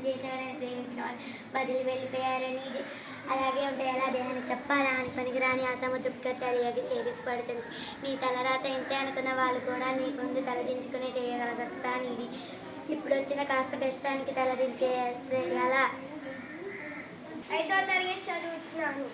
చేశారని ప్రేమించిన వాళ్ళు బదిలి వెళ్ళిపోయారని అలాగే ఉంటాయి. అలా దేహానికి తప్ప రాని పనికిరాని ఆ సముద్రపు కట్టాలి ఎగిసి పడుతుంది. నీ తలరాత ఇంతే అనుకున్న వాళ్ళు కూడా నీ ముందు తలదించుకునే చేయగల సత్తా నీది. ఇప్పుడు వచ్చిన కాస్త కష్టానికి తలదించేయాలా? 5వ తరగతి చదువుతున్నాను.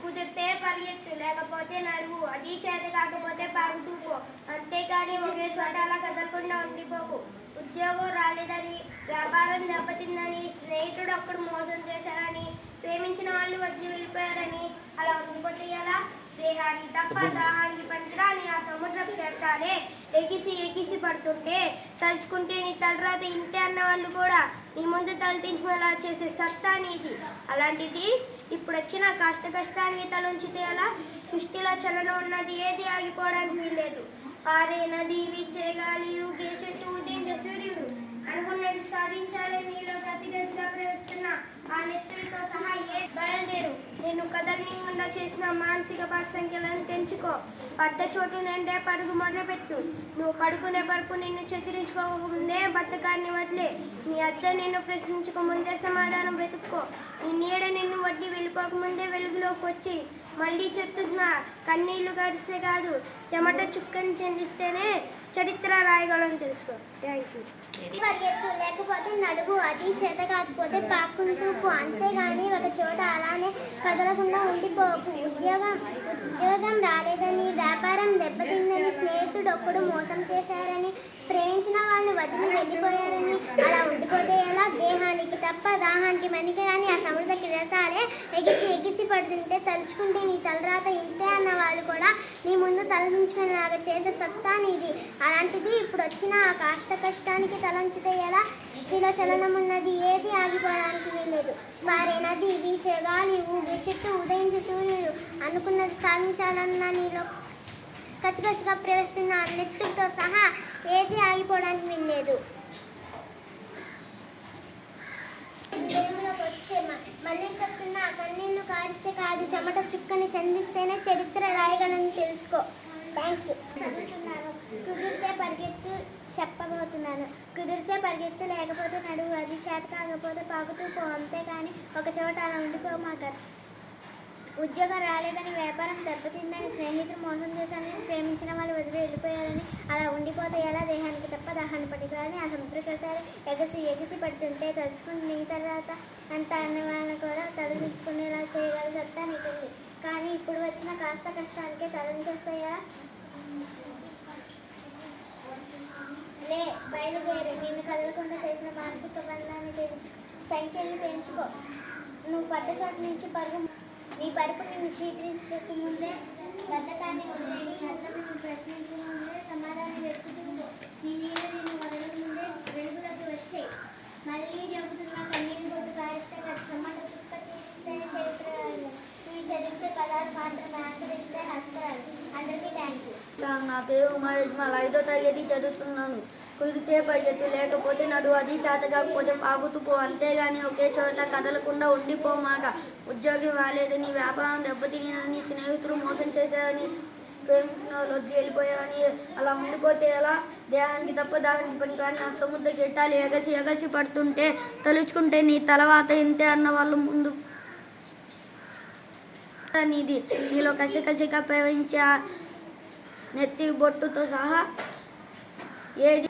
కుదిరితే పరిగెత్తు, లేకపోతే నడువు, అది చేత కాకపోతే పాగుతూ పో, అంతేకాని ఒకే చోట అలా కదలకుండా ఉండిపోకు. ఉద్యోగం రాలేదని, వ్యాపారం దెబ్బతిందని, స్నేహితుడు ఒక్కడు మోసం చేశారని, ప్రేమించిన వాళ్ళు వదిలి వెళ్ళిపోయారని అలా ఉండిపోతే ఎలా? దేహానికి తప్ప దాహానికి పనికిరాని ఆ సముద్రపు కెరటాలే ఎగిసి పడుతుంటే తలుచుకుంటే నీ తలరాత ఇంతే అన్న వాళ్ళు కూడా నీ ముందు తలదించుకునేలా చేసే సత్తా నీది. అలాంటిది ఇప్పుడు వచ్చిన కష్టానికి తలంచితే ఎలా? సృష్టిలో చలనం ఉన్నది ఏది ఆగిపోవడానికి వీల్లేదు. పారే నది, వీచే గాలి, ఊగే చెట్టు, ఉదయించే సూర్యుడు అనుకున్నది సాధించాలని నీలో ప్రతిగతిగా ప్రవేశిస్తున్న ఆ నెత్తుడితో సహా బయలుదేరు. నేను కదలనీయకుండా చేసిన మానసిక పాఠ సంఖ్యలను తెంచుకో. పడ్డ చోటు నిండే పరుగు మొదలుపెట్టు. నువ్వు పడుకునే పరుపు నిన్ను చెతిరించుకోకముందే బతకాన్ని వదిలే. నీ అద్దె నిన్ను ప్రశ్నించకముందే సమాధానం వెతుక్కో. నీ నీడ నిన్ను వడ్డీ వెళ్ళిపోకముందే వెలుగులోకి వచ్చి. మళ్ళీ చెప్తున్నా, కన్నీళ్లు గడిస్తే కాదు, చెమట చుక్కని చెందిస్తేనే చరిత్ర రాయగలని తెలుసుకో. Thank you. పరిగెత్తు, లేకపోతే నడువు, అది చేత కాకపోతే పాక్కుంటూ పో, అంతేగాని ఒక చోట అలానే కదలకుండా ఉండిపోకు. ఉద్యోగం రాలేదని, వ్యాపారం దెబ్బతిందని, స్నేహితుడు ఒక్కడు మోసం చేశారని, ప్రేమించిన వాళ్ళు వదిలి వెళ్ళిపోయారని అలా ఉండిపోతే ఎలా? దేహానికి తప్ప దాహానికి పనికిరాని ఆ సముద్ర కిరటాలే ఎగిసి పడుతుంటే తలుచుకుంటే నీ తలరాత ఇంతే అన్న వాళ్ళు కూడా నీ ముందు తలదించుకునేలాగా చేసే సత్తా నీది. అలాంటిది ఇప్పుడు వచ్చిన ఆ కష్టానికి తలంచితే ఎలా? సృష్టిలో చలనం ఉన్నది ఏది ఆగిపోవడానికి వీల్లేదు. పారే నది, వీచే గాలి, ఊగే చెట్టు, ఉదయించే సూర్యుడు అనుకున్నది సాధించాలన్న నీలో కసిగా ప్రవేశిస్తున్న నెత్తుతో సహా ఏది ఆగిపోవడానికి వీల్లేదు. మళ్ళీ చెప్తున్నా, కన్నీళ్లు కారిస్తే కాదు, చెమట చుక్కని చెందిస్తేనే చరిత్ర రాయగలని తెలుసుకో. Thank you. చదువుతున్నాను. కుదిరితే పరిగెత్తు చెప్పబోతున్నాను. కుదిరితే పరిగెత్తు, లేకపోతే నడువు, అది చేత కాకపోతే పాకుతూ పో, అంతేకాని ఒక చోట అలా ఉండిపోమాక. ఉద్యోగం రాలేదని, వ్యాపారం దెబ్బతిందని, స్నేహితులు మోసం చేశారని, ప్రేమించిన వాళ్ళు వదిలి వెళ్ళిపోయారని అలా ఉండిపోతే ఎలా? దేహానికి తప్ప దాహాన్ని పనికిరాని ఆ సముద్ర కెరటాలు ఎగిసి పడుతుంటే తలుచుకుని నీ తర్వాత అంత అన్న వాళ్ళని కూడా తలదించుకునేలా చేయగల సత్తా నీకుంది. కానీ ఇప్పుడు వచ్చిన కాస్త కష్టానికే తలంచేస్తాయా? లే, బయలుదేరి. నిన్ను కదలకుండా చేసిన మానసిక బంధాన్ని సంఖ్యలు పెంచుకో. నువ్వు పడ్డ చోట నుంచి పరుగు. నీ పరుపు నిన్ను చీకరించుకోక ముందే బద్దకాన్ని వదిలే. నీ అర్థం నిన్ను ప్రశ్నించక ముందే సమాధానం వెతుకుతుందో. నీ నీళ్ళు నిన్ను వదలక ముందే వెలుగులోకి వచ్చాయి. మళ్ళీ చెబుతున్నా, కన్నీళ్ళు కొట్టు కారిస్తే చెమట చుక్క చీరిస్తేనే చరిత్ర రాయాలి. ఇవి చదివితే పదాలు మాత్రమే, ఆచరిస్తే హస్తరాలు. అందరికీ థ్యాంక్ యూ. నా పేరు ఉమేష్. 5వ తరగతి చదువుతున్నాను. కుదిరితే పరిగెత్తు, లేకపోతే నడువు, అది చేత కాకపోతే పాకుతూ పో, అంతేగాని ఒకే చోట కదలకుండా ఉండిపోమాక. ఉద్యోగం రాలేదని, వ్యాపారం దెబ్బతినని, స్నేహితులు మోసం చేశారని, ప్రేమించిన వాళ్ళు వదిలి వెళ్ళిపోయారని అలా ఉండిపోతే ఎలా? దేహానికి తప్ప దానికి పని కానీ ఆ సముద్ర కెరటాలు ఎగసి పడుతుంటే తలుచుకుంటే నీ తలవాత ఇంతే అన్న వాళ్ళు ముందు నీది. నీలో కసిగా ప్రవహించే నెత్తి బొట్టుతో సహా ఏది